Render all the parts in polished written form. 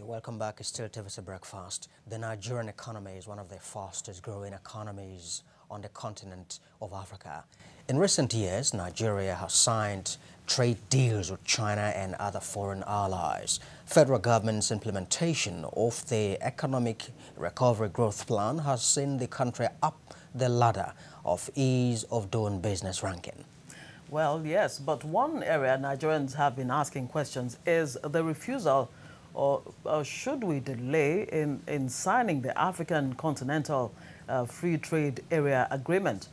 Welcome back. It's still TVC Breakfast. The Nigerian economy is one of the fastest growing economies on the continent of Africa. In recent years, Nigeria has signed trade deals with China and other foreign allies. Federal government's implementation of the Economic Recovery Growth Plan has seen the country up the ladder of ease of doing business ranking. Well, yes, but one area Nigerians have been asking questions is the refusal or should we delay in signing the African Continental Free Trade Area Agreement?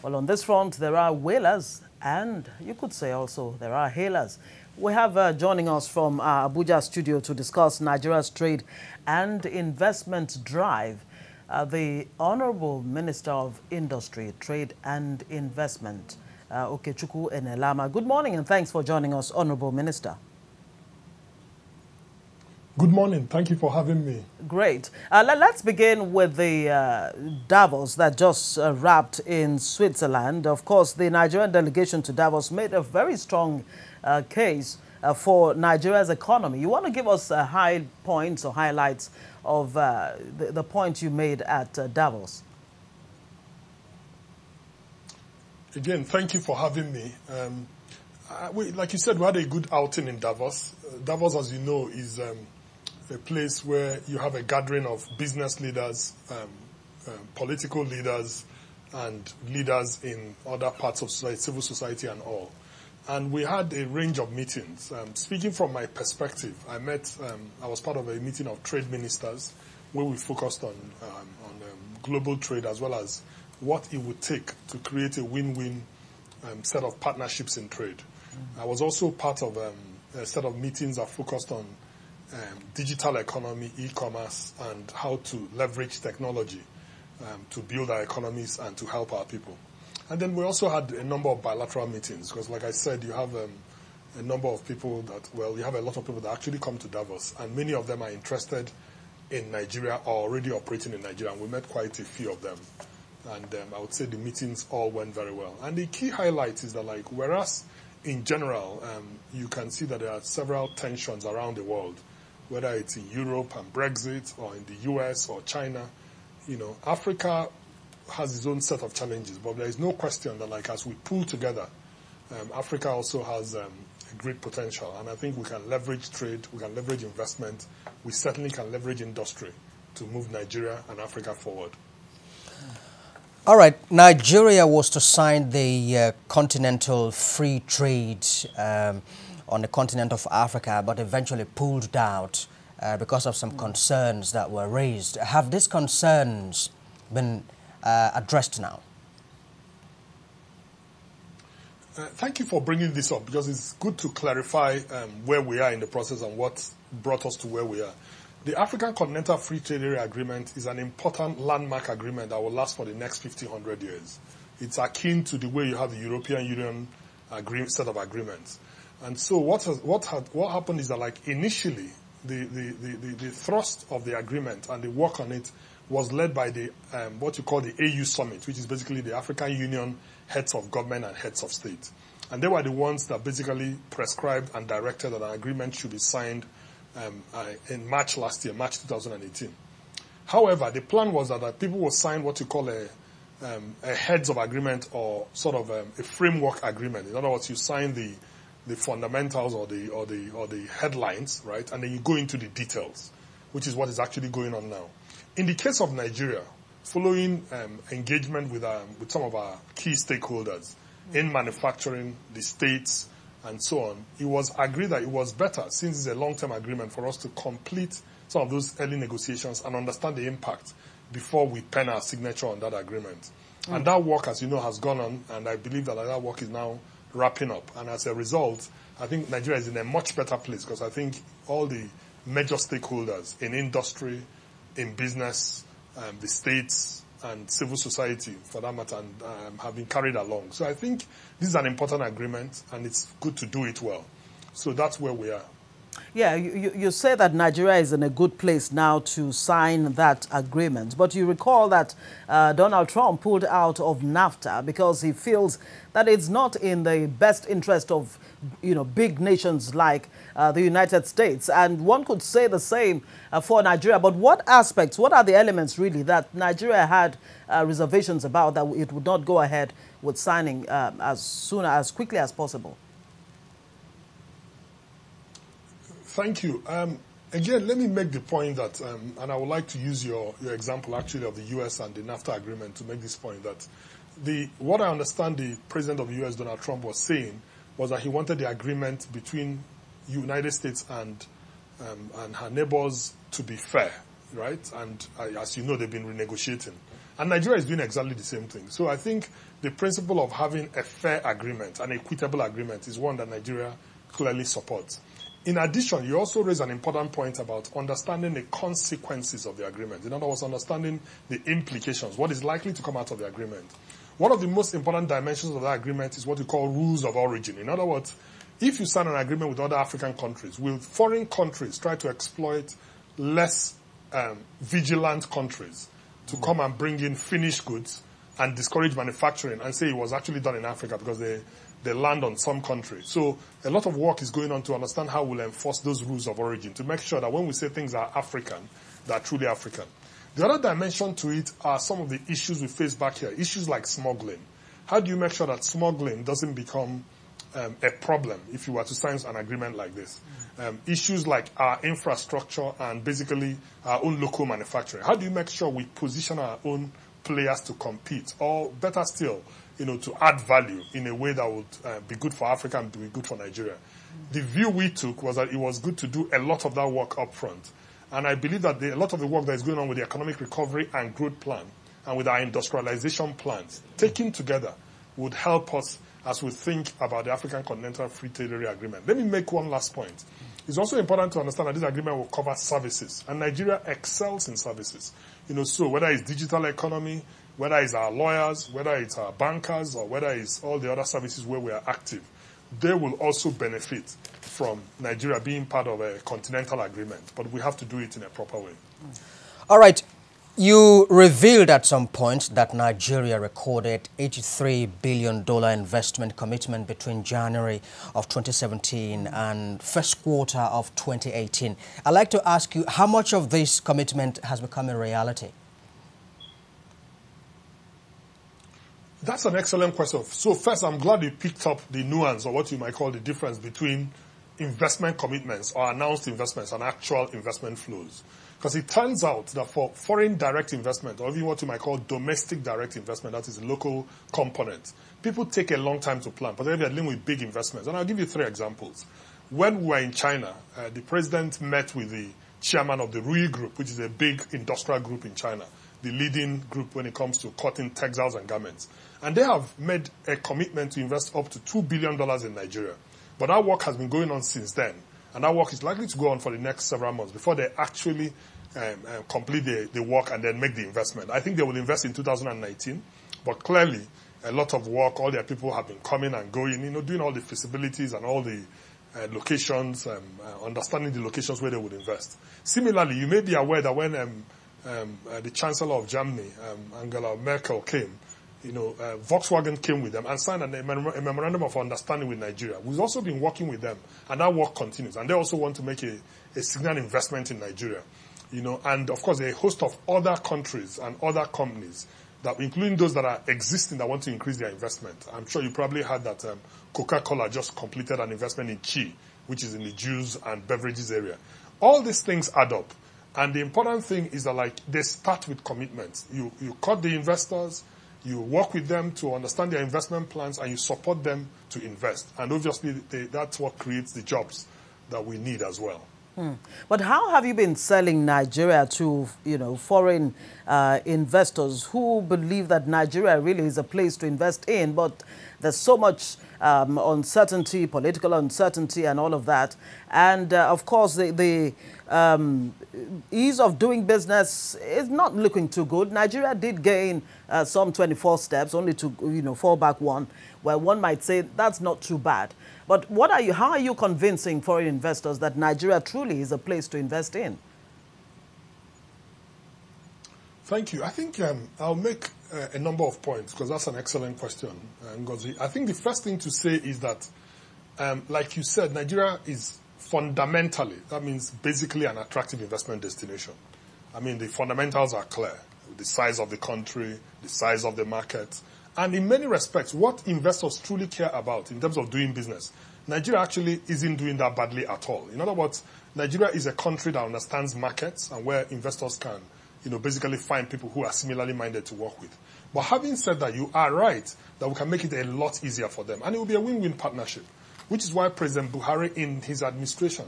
Well, on this front, there are wailers and you could say also there are hailers. We have joining us from our Abuja studio to discuss Nigeria's trade and investment drive, the Honorable Minister of Industry, Trade and Investment, Enelama. Good morning and thanks for joining us, Honorable Minister. Good morning. Thank you for having me. Great. Let's begin with the Davos that just wrapped in Switzerland. Of course, the Nigerian delegation to Davos made a very strong case for Nigeria's economy. You want to give us high points or highlights of the point you made at Davos? Again, thank you for having me. Like you said, we had a good outing in Davos. Davos, as you know, is a place where you have a gathering of business leaders, political leaders, and leaders in other parts of society, civil society and all. And we had a range of meetings. Speaking from my perspective, I was part of a meeting of trade ministers where we focused on global trade as well as what it would take to create a win-win set of partnerships in trade. I was also part of a set of meetings that focused on digital economy, e-commerce, and how to leverage technology to build our economies and to help our people. And then we also had a number of bilateral meetings because, like I said, you have a number of people you have a lot of people that actually come to Davos, and many of them are interested in Nigeria or already operating in Nigeria, and we met quite a few of them. And I would say the meetings all went very well. And the key highlight is that, whereas in general, you can see that there are several tensions around the world, whether it's in Europe and Brexit or in the US or China, Africa has its own set of challenges. But there is no question that, as we pull together, Africa also has a great potential. And I think we can leverage trade, we can leverage investment, we certainly can leverage industry to move Nigeria and Africa forward. All right, Nigeria was to sign the Continental Free Trade on the continent of Africa, but eventually pulled out because of some concerns that were raised. Have these concerns been addressed now? Thank you for bringing this up because it's good to clarify where we are in the process and what brought us to where we are. The African Continental Free Trade Area Agreement is an important landmark agreement that will last for the next 100 years. It's akin to the way you have the European Union set of agreements. And so what happened is that, initially, the thrust of the agreement and the work on it was led by the what you call the AU Summit, which is basically the African Union heads of government and heads of state. And they were the ones that basically prescribed and directed that an agreement should be signed in March last year, March 2018. However, the plan was that people will sign what you call a heads of agreement or sort of a framework agreement. In other words, you sign the fundamentals or the headlines, right? And then you go into the details, which is what is actually going on now. In the case of Nigeria, following engagement with some of our key stakeholders in manufacturing, the states, and so on, it was agreed that it was better, since it's a long-term agreement, for us to complete some of those early negotiations and understand the impact before we pen our signature on that agreement. And that work, as you know, has gone on, and I believe that work is now wrapping up. And as a result, I think Nigeria is in a much better place because I think all the major stakeholders in industry, in business, the states, and civil society, for that matter, have been carried along. So I think this is an important agreement, and it's good to do it well. So that's where we are. Yeah, you say that Nigeria is in a good place now to sign that agreement. But you recall that Donald Trump pulled out of NAFTA because he feels that it's not in the best interest of big nations like the United States. And one could say the same for Nigeria. But what aspects, what are the elements really that Nigeria had reservations about that it would not go ahead with signing as quickly as possible? Thank you. Again, let me make the point that, and I would like to use your example actually of the U.S. and the NAFTA agreement to make this point, that what I understand the president of the U.S., Donald Trump, was saying was that he wanted the agreement between United States and her neighbors to be fair, right? And as you know, they've been renegotiating. And Nigeria is doing exactly the same thing. So I think the principle of having a fair agreement, an equitable agreement, is one that Nigeria clearly supports. In addition, you also raise an important point about understanding the consequences of the agreement. In other words, understanding the implications, what is likely to come out of the agreement. One of the most important dimensions of that agreement is what we call rules of origin. In other words, if you sign an agreement with other African countries, will foreign countries try to exploit less vigilant countries to come and bring in finished goods and discourage manufacturing and say it was actually done in Africa because they land on some country. So a lot of work is going on to understand how we'll enforce those rules of origin to make sure that when we say things are African, they're truly African. The other dimension to it are some of the issues we face back here, issues like smuggling. How do you make sure that smuggling doesn't become a problem if you were to sign an agreement like this? Issues like our infrastructure and basically our own local manufacturing. How do you make sure we position our own players to compete, or better still, to add value in a way that would be good for Africa and be good for Nigeria? The view we took was that it was good to do a lot of that work up front. And I believe that a lot of the work that is going on with the economic recovery and growth plan and with our industrialization plans, taken together, would help us as we think about the African Continental Free Trade Area Agreement. Let me make one last point. It's also important to understand that this agreement will cover services, and Nigeria excels in services. So whether it's digital economy, whether it's our lawyers, whether it's our bankers, or whether it's all the other services where we are active, they will also benefit from Nigeria being part of a continental agreement. But we have to do it in a proper way. All right. You revealed at some point that Nigeria recorded $83 billion investment commitment between January of 2017 and first quarter of 2018. I'd like to ask you, how much of this commitment has become a reality? That's an excellent question. So first, I'm glad you picked up the nuance, or what you might call the difference between investment commitments or announced investments and actual investment flows. Because it turns out that for foreign direct investment, or even what you might call domestic direct investment, that is a local component, people take a long time to plan, particularly if they're dealing with big investments. And I'll give you 3 examples. When we were in China, the president met with the chairman of the Rui Group, which is a big industrial group in China, the leading group when it comes to cotton, textiles, and garments. And they have made a commitment to invest up to $2 billion in Nigeria. But that work has been going on since then. And that work is likely to go on for the next several months before they actually complete the work and then make the investment. I think they will invest in 2019, but clearly a lot of work, all their people have been coming and going, doing all the feasibilities and all the locations, understanding the locations where they would invest. Similarly, you may be aware that when the Chancellor of Germany, Angela Merkel, came, Volkswagen came with them and signed a memorandum of understanding with Nigeria. We've also been working with them, and that work continues. And they also want to make a significant investment in Nigeria. And of course, a host of other countries and other companies, that, including those that are existing, that want to increase their investment. I'm sure you probably heard that Coca-Cola just completed an investment in Chi, which is in the juice and beverages area. All these things add up. And the important thing is that, they start with commitments. You cut the investors, you work with them to understand their investment plans, and you support them to invest. And obviously, that's what creates the jobs that we need as well. But how have you been selling Nigeria to, foreign investors who believe that Nigeria really is a place to invest in, but there's so much uncertainty, political uncertainty and all of that. And, of course, the ease of doing business is not looking too good. Nigeria did gain some 24 steps, only to, fall back one, where one might say that's not too bad. But how are you convincing foreign investors that Nigeria truly is a place to invest in? Thank you. I think I'll make a number of points, because that's an excellent question, Ngozi. I think the first thing to say is that like you said, Nigeria is fundamentally, that means basically an attractive investment destination. I mean, the fundamentals are clear. The size of the country, the size of the market. And in many respects, what investors truly care about in terms of doing business, Nigeria actually isn't doing that badly at all. In other words, Nigeria is a country that understands markets and where investors can, basically find people who are similarly minded to work with. But having said that, you are right that we can make it a lot easier for them. And it will be a win-win partnership, which is why President Buhari in his administration,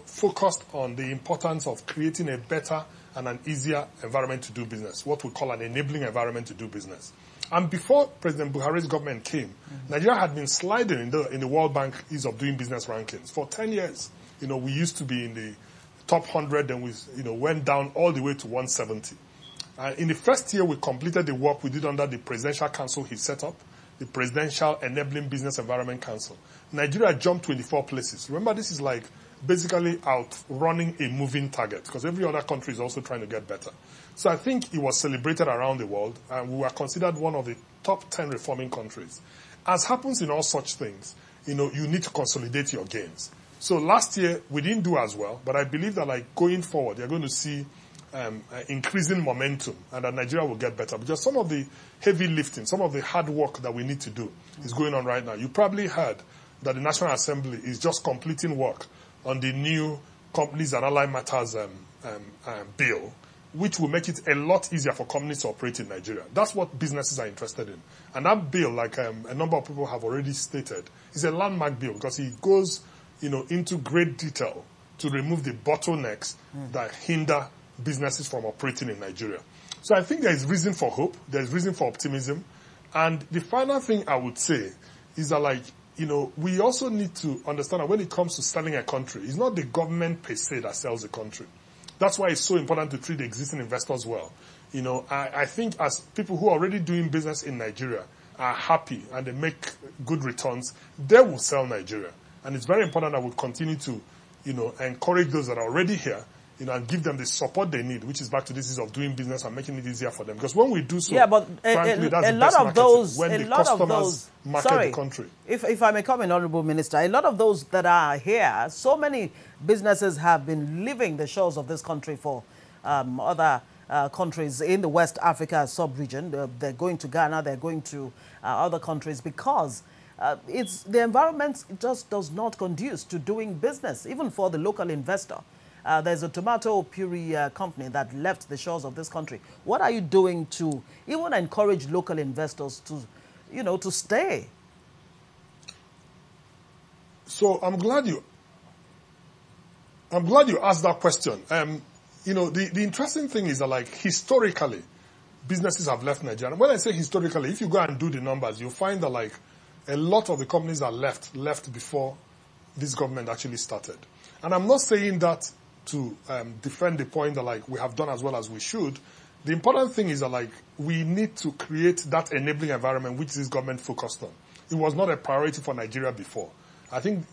focused on the importance of creating a better and an easier environment to do business, what we call an enabling environment to do business. And before President Buhari's government came, Nigeria had been sliding in the World Bank Ease of Doing Business rankings for 10 years. We used to be in the top 100, then we went down all the way to 170. In the first year, we completed the work we did under the Presidential Council he set up, the Presidential Enabling Business Environment Council. Nigeria jumped 24 places. Remember, this is like basically outrunning a moving target because every other country is also trying to get better. So I think it was celebrated around the world, and we were considered one of the top 10 reforming countries. As happens in all such things, you need to consolidate your gains. So last year, we didn't do as well, but I believe that going forward, you're going to see increasing momentum and that Nigeria will get better because some of the heavy lifting, some of the hard work that we need to do is going on right now. You probably heard that the National Assembly is just completing work on the new Companies and Allied Matters bill, which will make it a lot easier for companies to operate in Nigeria. That's what businesses are interested in. And that bill, like a number of people have already stated, is a landmark bill because it goes into great detail to remove the bottlenecks that hinder businesses from operating in Nigeria. So I think there is reason for hope. There is reason for optimism. And the final thing I would say is that, we also need to understand that when it comes to selling a country, it's not the government per se that sells a country. That's why it's so important to treat the existing investors well. I think as people who are already doing business in Nigeria are happy and they make good returns, they will sell Nigeria. And it's very important that we continue to, encourage those that are already here, and give them the support they need, which is back to this is of doing business and making it easier for them. Because when we do so, but frankly, that's a the lot best of those, when a the lot of customers those, market sorry, the country. If I may comment, Honorable Minister, a lot of those that are here, so many businesses have been leaving the shores of this country for other countries in the West Africa sub-region. They're going to Ghana, they're going to other countries because the environment just does not conduce to doing business, even for the local investor. There's a tomato puree company that left the shores of this country. What are you doing to even encourage local investors to, to stay? So I'm glad you asked that question. The interesting thing is that, historically, businesses have left Nigeria. When I say historically, if you go and do the numbers, you'll find that, a lot of the companies that left before this government actually started. And I'm not saying that to defend the point that, we have done as well as we should. The important thing is that, we need to create that enabling environment which this government focused on. It was not a priority for Nigeria before. I think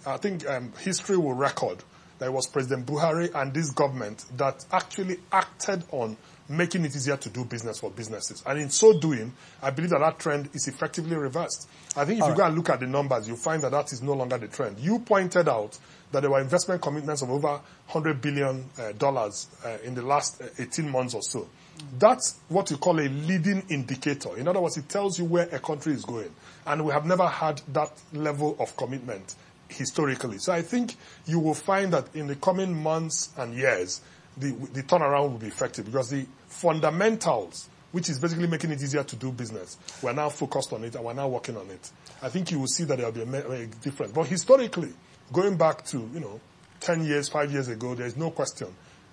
history will record that it was President Buhari and this government that actually acted on making it easier to do business for businesses. And in so doing, I believe that trend is effectively reversed. I think if you go and look at the numbers, you'll find that is no longer the trend. You pointed out that there were investment commitments of over $100 billion in the last 18 months or so. That's what you call a leading indicator. In other words, it tells you where a country is going. And we have never had that level of commitment historically. So I think you will find that in the coming months and years, the turnaround will be effective because the fundamentals, which is basically making it easier to do business, we're now focused on it and we're now working on it. I think you will see that there will be a difference. But historically, going back to, 10 years, 5 years ago, there's no question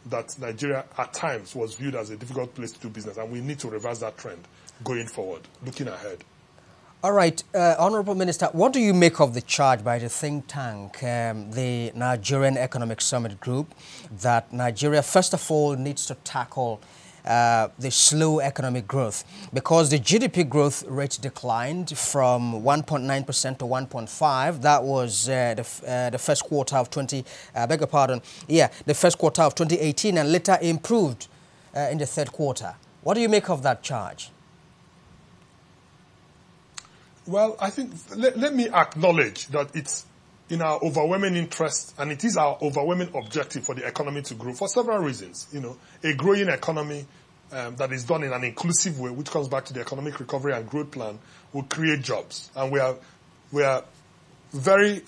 that Nigeria at times was viewed as a difficult place to do business, and we need to reverse that trend going forward, looking ahead. All right, Honorable Minister, what do you make of the charge by the think tank, the Nigerian Economic Summit Group, that Nigeria, first of all, needs to tackle the slow economic growth because the GDP growth rate declined from 1.9% to 1.5%. That was the first quarter of the first quarter of 2018, and later improved in the third quarter. What do you make of that charge? Well, I think, let me acknowledge that it's in our overwhelming interest, and it is our overwhelming objective for the economy to grow for several reasons. A growing economy that is done in an inclusive way, which comes back to the economic recovery and growth plan, will create jobs. And we are very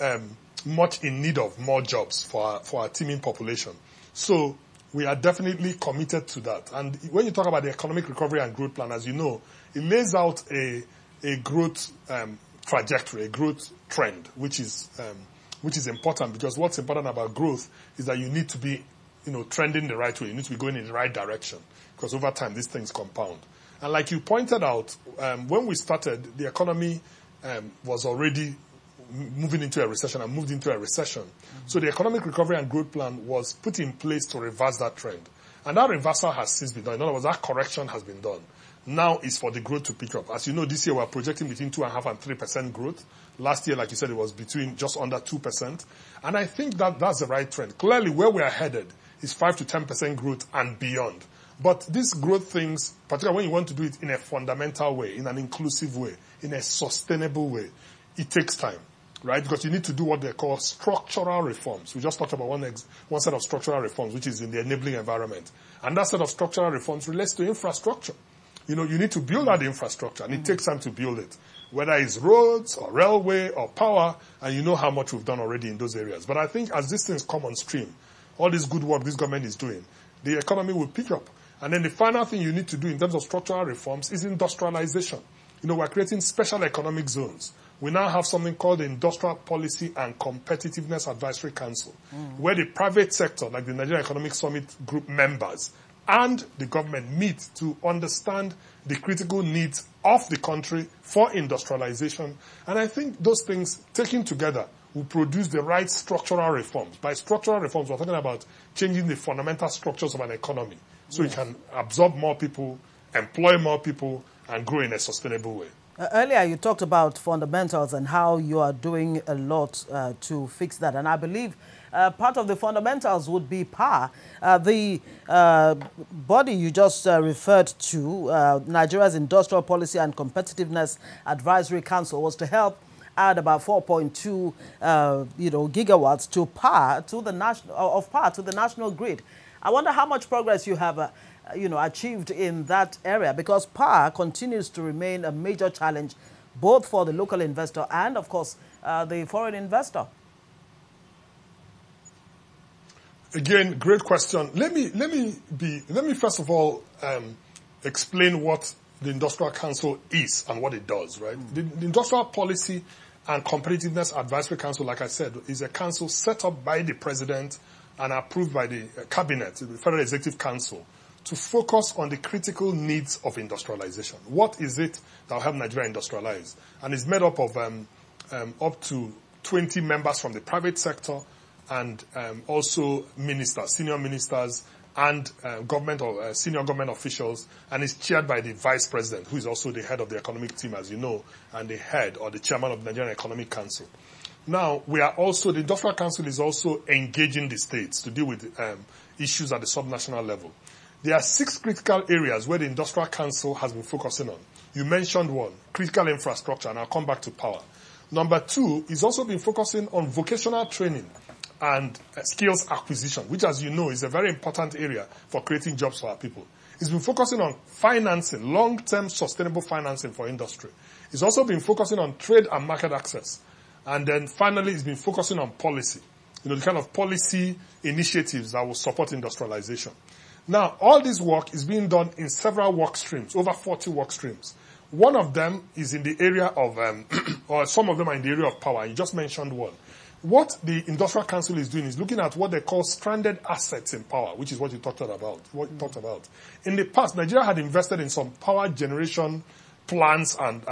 much in need of more jobs for our teeming population. So we are definitely committed to that. And when you talk about the economic recovery and growth plan, as you know, it lays out a growth trajectory, a growth trend, which is important, because what's important about growth is that you need to be, trending the right way. You need to be going in the right direction, because over time these things compound. And like you pointed out, when we started, the economy was already moving into a recession and moved into a recession. Mm-hmm. So the economic recovery and growth plan was put in place to reverse that trend. And that reversal has since been done. In other words, that correction has been done. Now is for the growth to pick up. As you know, this year we're projecting between 2.5% and 3% growth. Last year, like you said, it was between just under 2%. And I think that's the right trend. Clearly, where we are headed is 5 to 10% growth and beyond. But these growth things, particularly when you want to do it in a fundamental way, in an inclusive way, in a sustainable way, it takes time, right? Because you need to do what they call structural reforms. We just talked about one set of structural reforms, which is in the enabling environment. And that set of structural reforms relates to infrastructure. You need to build that infrastructure, and it takes time to build it, whether it's roads or railway or power, and you know how much we've done already in those areas. But I think as these things come on stream, all this good work this government is doing, the economy will pick up. And then the final thing you need to do in terms of structural reforms is industrialization. We're creating special economic zones. We now have something called the Industrial Policy and Competitiveness Advisory Council, where the private sector, like the Nigerian Economic Summit Group members, and the government meet to understand the critical needs of the country for industrialization. And I think those things taken together will produce the right structural reforms. By structural reforms, we're talking about changing the fundamental structures of an economy so it can absorb more people, employ more people, and grow in a sustainable way. Earlier, you talked about fundamentals and how you are doing a lot to fix that. And I believe part of the fundamentals would be power. The body you just referred to, Nigeria's Industrial Policy and Competitiveness Advisory Council, was to help add about 4.2 gigawatts to power to the national grid. I wonder how much progress you have achieved in that area, because power continues to remain a major challenge both for the local investor and, of course, the foreign investor. Again, great question. Let me first of all explain what the Industrial Council is and what it does, right? The Industrial Policy and Competitiveness Advisory Council, like I said, is a council set up by the President and approved by the Cabinet, the Federal Executive Council, to focus on the critical needs of industrialization. What is it that will help Nigeria industrialize? And it's made up of up to 20 members from the private sector and also ministers, senior ministers, and government or senior government officials, and is chaired by the Vice President, who is also the head of the economic team, as you know, and the head or the chairman of the Nigerian Economic Council. Now, the Industrial Council is also engaging the states to deal with issues at the subnational level. There are 6 critical areas where the Industrial Council has been focusing on. You mentioned one, critical infrastructure, and I'll come back to power. Number 2 is also been focusing on vocational training and skills acquisition, which, as you know, is a very important area for creating jobs for our people. It's been focusing on financing, long-term sustainable financing for industry. It's also been focusing on trade and market access. And then finally, it's been focusing on policy, the kind of policy initiatives that will support industrialization. Now, all this work is being done in several work streams, over 40 work streams. One of them is in the area of, or some of them are in the area of power. You just mentioned one. What the Industrial Council is doing is looking at what they call stranded assets in power, which is what you talked about. In the past, Nigeria had invested in some power generation plants and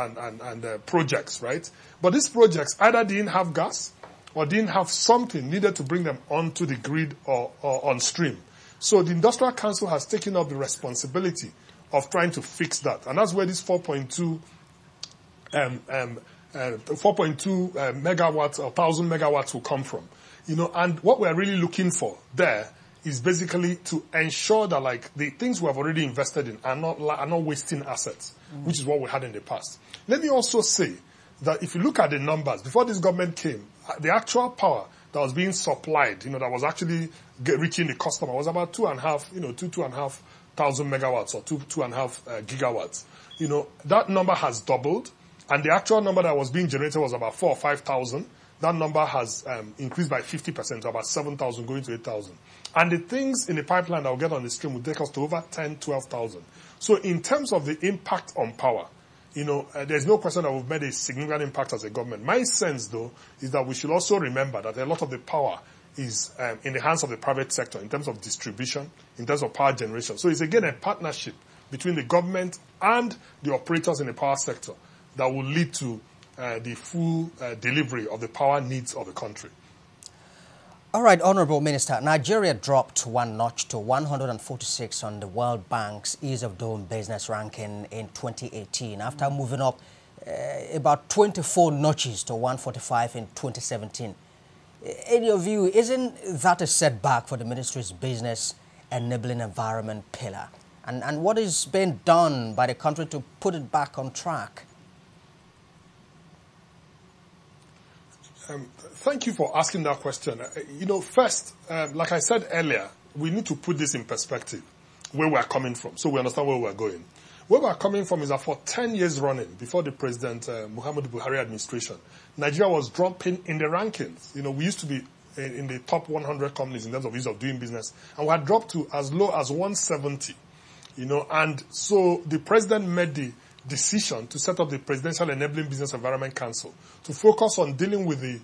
projects, right? But these projects either didn't have gas or didn't have something needed to bring them onto the grid or on stream. So the Industrial Council has taken up the responsibility of trying to fix that. And that's where this 4.2 megawatts or 1,000 megawatts will come from. And what we're really looking for there is basically to ensure that the things we have already invested in are not wasting assets, which is what we had in the past. Let me also say that if you look at the numbers, before this government came, the actual power that was being supplied, that was actually reaching the customer was about 2,500 megawatts or 2.5 gigawatts. That number has doubled, and the actual number that was being generated was about 4,000 or 5,000. That number has increased by 50% to about 7,000, going to 8,000. And the things in the pipeline that will get on the stream will take us to over 10,000, 12,000. So in terms of the impact on power, there's no question that we've made a significant impact as a government. My sense, though, is that we should also remember that a lot of the power is in the hands of the private sector in terms of distribution, in terms of power generation. So it's, again, a partnership between the government and the operators in the power sector that will lead to the full delivery of the power needs of the country. All right, Honorable Minister, Nigeria dropped one notch to 146 on the World Bank's Ease of Doing Business ranking in 2018 after moving up about 24 notches to 145 in 2017. In your view, isn't that a setback for the ministry's business enabling environment pillar? And what is being done by the country to put it back on track? Thank you for asking that question. First, like I said earlier, we need to put this in perspective, where we are coming from, so we understand where we are going. Where we are coming from is that for 10 years running, before the President Muhammadu Buhari administration, Nigeria was dropping in the rankings. We used to be in the top 100 companies in terms of ease of doing business, and we had dropped to as low as 170. And so the President made the decision to set up the Presidential Enabling Business Environment Council to focus on dealing with the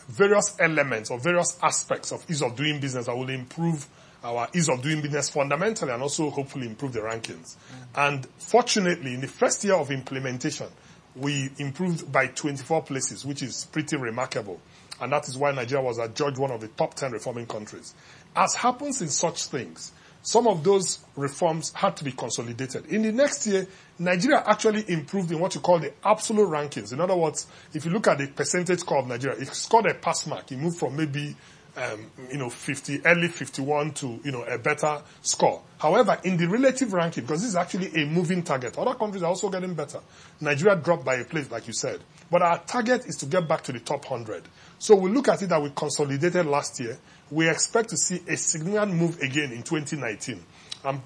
various elements or various aspects of ease of doing business that will improve our ease of doing business fundamentally and also hopefully improve the rankings. And fortunately, in the first year of implementation, we improved by 24 places, which is pretty remarkable. And that is why Nigeria was adjudged one of the top 10 reforming countries. As happens in such things, some of those reforms had to be consolidated. In the next year, Nigeria actually improved in what you call the absolute rankings. In other words, if you look at the percentage score of Nigeria, it scored a pass mark. It moved from maybe, 51 to, a better score. However, in the relative ranking, because this is actually a moving target, other countries are also getting better. Nigeria dropped by a place, like you said. But our target is to get back to the top 100. So we look at it that we consolidated last year. We expect to see a significant move again in 2019.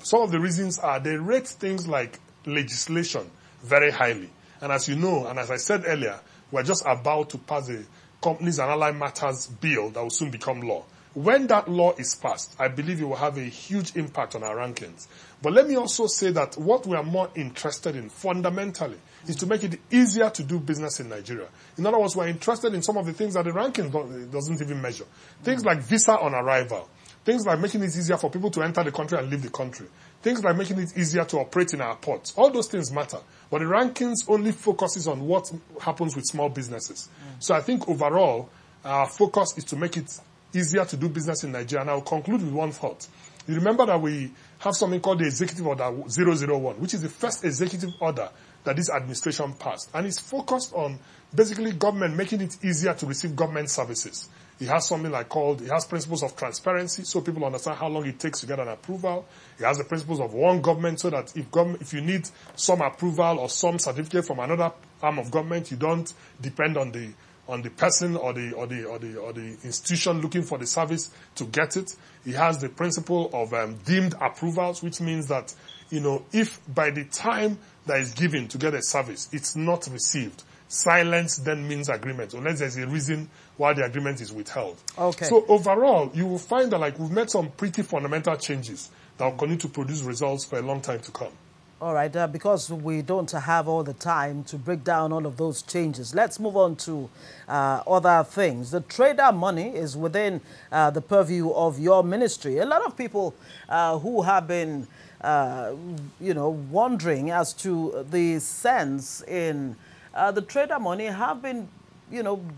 Some of the reasons are they rate things like legislation very highly. And as you know, and as I said earlier, we're just about to pass a Companies and Allied Matters bill that will soon become law. When that law is passed, I believe it will have a huge impact on our rankings. But let me also say that what we are more interested in fundamentally is to make it easier to do business in Nigeria. In other words, we're interested in some of the things that the ranking doesn't even measure. Things like visa on arrival. Things like making it easier for people to enter the country and leave the country. Things like making it easier to operate in our ports. All those things matter. But the rankings only focuses on what happens with small businesses. So I think overall, our focus is to make it easier to do business in Nigeria. And I'll conclude with one thought. You remember that we have something called the Executive Order 001, which is the first executive order that this administration passed. And it's focused on basically government making it easier to receive government services. It has something it has principles of transparency so people understand how long it takes to get an approval. It has the principles of one government so that if you need some approval or some certificate from another arm of government, you don't depend on the person or the institution looking for the service to get it. It has the principle of deemed approvals, which means that, if by the time that is given to get a service, it's not received, silence then means agreement, unless there's a reason why the agreement is withheld. Okay. So overall, you will find that we've made some pretty fundamental changes that will continue to produce results for a long time to come. All right, because we don't have all the time to break down all of those changes, let's move on to other things. The trader money is within the purview of your ministry. A lot of people who have been, wondering as to the sense in the trader money have been,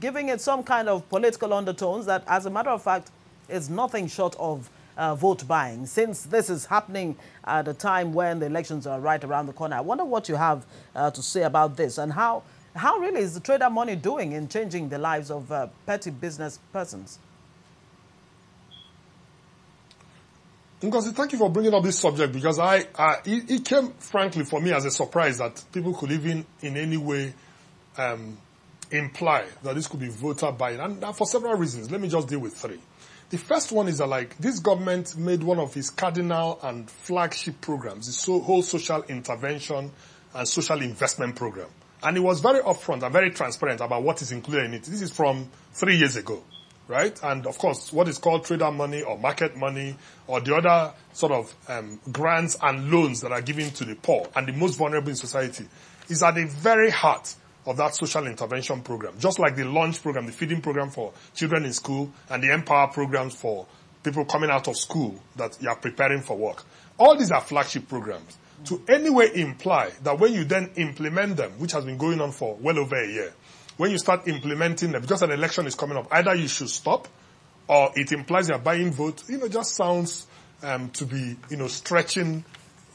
giving it some kind of political undertones that, as a matter of fact, is nothing short of vote buying. Since this is happening at a time when the elections are right around the corner, I wonder what you have to say about this and how really is the trader money doing in changing the lives of petty business persons? Ngozi, thank you for bringing up this subject because it came, frankly, for me as a surprise that people could even in any way imply that this could be voter buying, and for several reasons. Let me just deal with three. The first one is that, like, this government made one of its cardinal and flagship programs, the whole social intervention and social investment program. And it was very upfront and very transparent about what is included in it. This is from 3 years ago, right? And of course, what is called trader money or market money or the other sort of grants and loans that are given to the poor and the most vulnerable in society is at the very heart of that social intervention program. Just like the lunch program, the feeding program for children in school, and the Empower programs for people coming out of school that you are preparing for work. All these are flagship programs. To anyway imply that when you then implement them, which has been going on for well over a year, when you start implementing them, because an election is coming up, either you should stop or it implies you're buying votes, just sounds to be, stretching,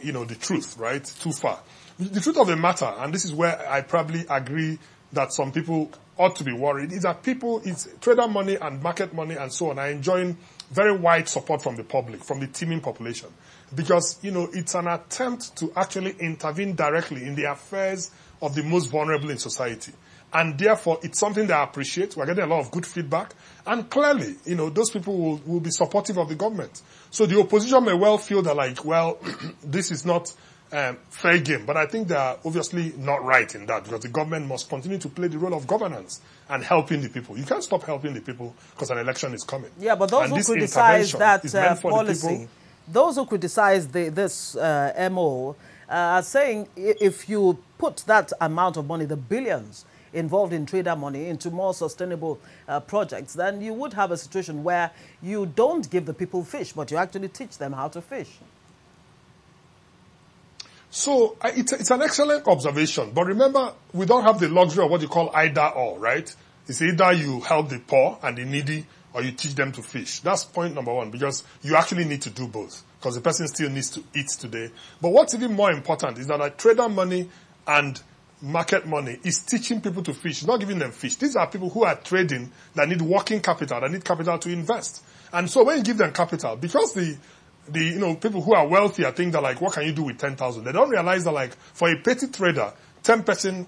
the truth, right, too far. The truth of the matter, and this is where I probably agree that some people ought to be worried, is that it's trader money and market money and so on are enjoying very wide support from the public, from the teeming population. Because, it's an attempt to actually intervene directly in the affairs of the most vulnerable in society. And therefore, it's something that I appreciate. We're getting a lot of good feedback. And clearly, those people will be supportive of the government. So the opposition may well feel that, this is not fair game. But I think they are obviously not right in that, because the government must continue to play the role of governance and helping the people. You can't stop helping the people because an election is coming. Yeah, but those who criticize that policy, those who criticize this MO are saying if you put that amount of money, the billions involved in trader money, into more sustainable projects, then you would have a situation where you don't give the people fish, but you actually teach them how to fish. So it's an excellent observation. But remember, we don't have the luxury of what you call either or, right? It's either you help the poor and the needy or you teach them to fish. That's point number one, because you actually need to do both, because the person still needs to eat today. But what's even more important is that trader money and market money is teaching people to fish, not giving them fish. These are people who are trading that need working capital, that need capital to invest. And so when you give them capital, because the people who are wealthy, I think that what can you do with 10,000? They don't realize that for a petty trader, 10,000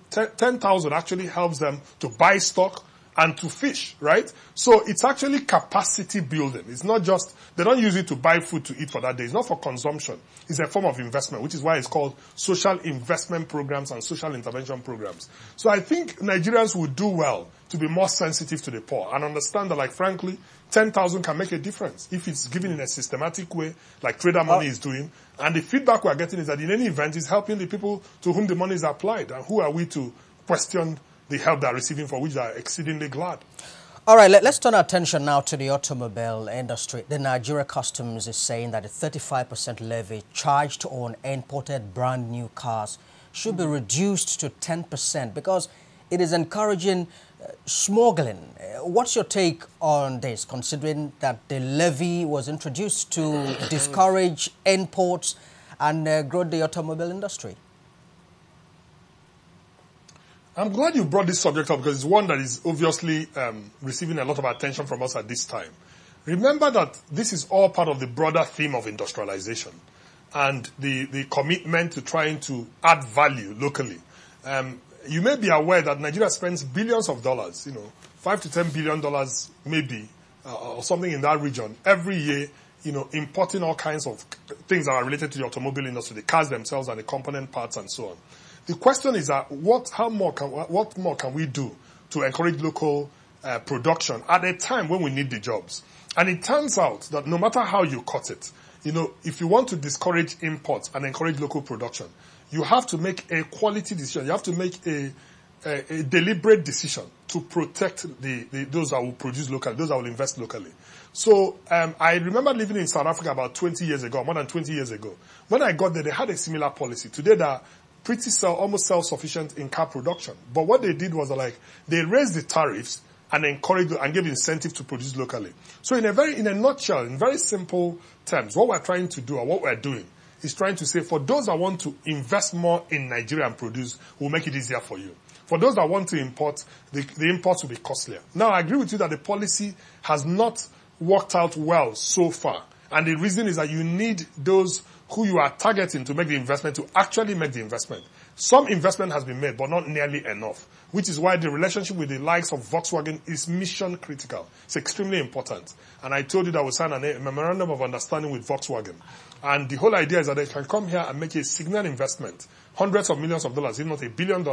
actually helps them to buy stock and to fish, right? So it's actually capacity building. It's not just, they don't use it to buy food to eat for that day. It's not for consumption. It's a form of investment, which is why it's called social investment programs and social intervention programs. So I think Nigerians would do well to be more sensitive to the poor and understand that, frankly, 10,000 can make a difference if it's given in a systematic way, like trader money is doing. And the feedback we're getting is that in any event, it's helping the people to whom the money is applied. And who are we to question the help they're receiving, for which they're exceedingly glad? All right, let's turn our attention now to the automobile industry. The Nigeria Customs is saying that a 35% levy charged on imported brand new cars should be reduced to 10% because it is encouraging smuggling. What's your take on this, considering that the levy was introduced to discourage imports and grow the automobile industry? I'm glad you brought this subject up because it's one that is obviously receiving a lot of attention from us at this time. Remember that this is all part of the broader theme of industrialization and the commitment to trying to add value locally. You may be aware that Nigeria spends billions of dollars, $5 to $10 billion maybe, or something in that region every year, importing all kinds of things that are related to the automobile industry, the cars themselves and the component parts and so on. The question is that what more can we do to encourage local production at a time when we need the jobs? And it turns out that no matter how you cut it, if you want to discourage imports and encourage local production, you have to make a quality decision. You have to make a deliberate decision to protect those that will produce locally, those that will invest locally. So I remember living in South Africa about 20 years ago, more than 20 years ago. When I got there, they had a similar policy. Today, they're almost self-sufficient in car production. But what they did was they raised the tariffs and encouraged and gave incentive to produce locally. So in a nutshell, in very simple terms, what we're trying to do or what we're doing is trying to say, for those that want to invest more in Nigeria and produce, we'll make it easier for you. For those that want to import, the imports will be costlier. Now, I agree with you that the policy has not worked out well so far. And the reason is that you need those who you are targeting to make the investment to actually make the investment. Some investment has been made, but not nearly enough. which is why the relationship with the likes of Volkswagen is mission critical. It's extremely important. And I told you that we signed a memorandum of understanding with Volkswagen. And the whole idea is that they can come here and make a significant investment, hundreds of millions of dollars, if not $1 billion,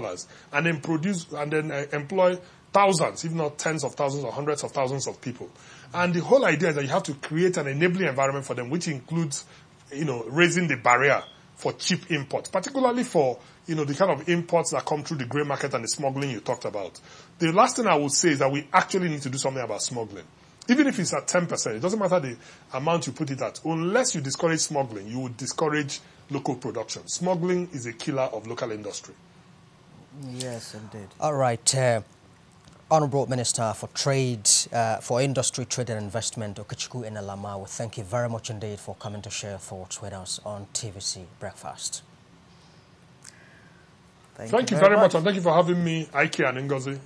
and then produce and then employ thousands, if not tens of thousands or hundreds of thousands of people. And the whole idea is that you have to create an enabling environment for them, which includes, raising the barrier for cheap imports, particularly for, the kind of imports that come through the grey market and the smuggling you talked about. The last thing I would say is that we actually need to do something about smuggling. Even if it's at 10%, it doesn't matter the amount you put it at. Unless you discourage smuggling, you would discourage local production. Smuggling is a killer of local industry. Yes, indeed. All right. Honorable Minister for Trade, for Industry, Trade and Investment, Okechukwu Enelama, we thank you very much indeed for coming to share thoughts with us on TVC Breakfast. Thank you very much, and thank you for having me, Ike and Ngozi.